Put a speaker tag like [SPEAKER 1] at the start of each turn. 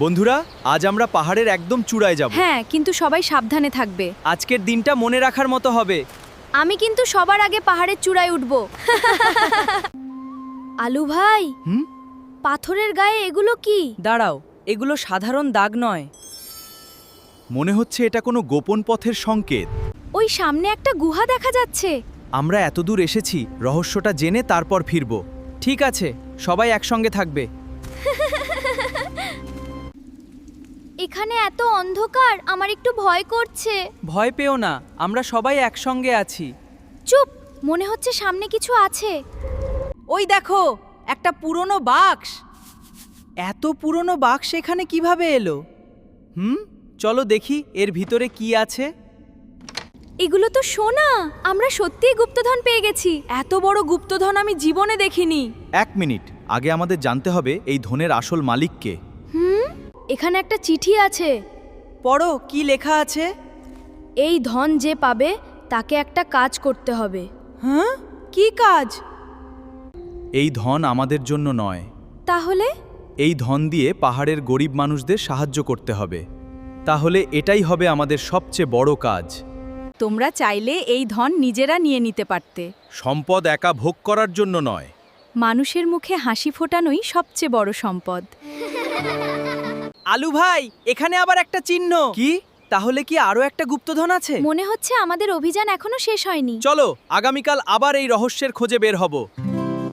[SPEAKER 1] বন্ধুরা, আজ আমরা পাহাড়ের একদম চূড়ায় যাব।
[SPEAKER 2] হ্যাঁ, কিন্তু সবাই সাবধানে থাকবে।
[SPEAKER 1] আজকের দিনটা মনে রাখার মতো হবে।
[SPEAKER 2] আমি কিন্তু সবার আগে পাহাড়ের চূড়ায় উঠব। আলু ভাই, পাথরের গায়ে এগুলো কি?
[SPEAKER 3] দাঁড়াও, এগুলো সাধারণ দাগ নয়।
[SPEAKER 1] মনে হচ্ছে এটা কোনো গোপন পথের সংকেত।
[SPEAKER 2] ওই সামনে একটা গুহা দেখা যাচ্ছে।
[SPEAKER 1] আমরা এতদূর এসেছি, রহস্যটা জেনে তারপর ফিরব। ঠিক আছে, সবাই একসঙ্গে থাকবে।
[SPEAKER 2] এখানে এত অন্ধকার, আমার একটু ভয় করছে।
[SPEAKER 3] ভয় পেও না, আমরা সবাই একসঙ্গে আছি।
[SPEAKER 2] চুপ, মনে হচ্ছে সামনে কিছু আছে।
[SPEAKER 3] ওই দেখো, একটা পুরনো বাক্স। এত পুরনো বাক্স এখানে কিভাবে এলো?
[SPEAKER 1] চলো দেখি এর ভিতরে কি আছে।
[SPEAKER 2] এগুলো তো সোনা। আমরা সত্যিই গুপ্তধন পেয়ে গেছি।
[SPEAKER 3] এত বড় গুপ্তধন আমি জীবনে দেখিনি।
[SPEAKER 1] 1 মিনিট, আগে আমাদের জানতে হবে এই ধনের আসল মালিক কে।
[SPEAKER 2] এখানে একটা চিঠি আছে।
[SPEAKER 3] পড়ো, কি লেখা আছে?
[SPEAKER 2] এই ধন যে পাবে তাকে একটা কাজ করতে হবে।
[SPEAKER 3] হ্যাঁ, কি কাজ?
[SPEAKER 1] এই ধন আমাদের জন্য নয়।
[SPEAKER 2] তাহলে?
[SPEAKER 1] এই ধন দিয়ে পাহাড়ের গরিব মানুষদের সাহায্য করতে হবে। তাহলে এটাই হবে আমাদের সবচেয়ে বড় কাজ।
[SPEAKER 2] তোমরা চাইলে এই ধন নিজেরা নিয়ে নিতে পারতে।
[SPEAKER 1] সম্পদ একা ভোগ করার জন্য নয়।
[SPEAKER 2] মানুষের মুখে হাসি ফোটানোই সবচেয়ে বড় সম্পদ।
[SPEAKER 3] আলু ভাই, এখানে আবার একটা চিহ্ন।
[SPEAKER 1] কি?
[SPEAKER 3] তাহলে কি আরো একটা গুপ্তধন আছে?
[SPEAKER 2] মনে হচ্ছে আমাদের অভিযান এখনো শেষ হয়নি।
[SPEAKER 1] চলো, আগামীকাল আবার এই রহস্যের খোঁজে বের হব।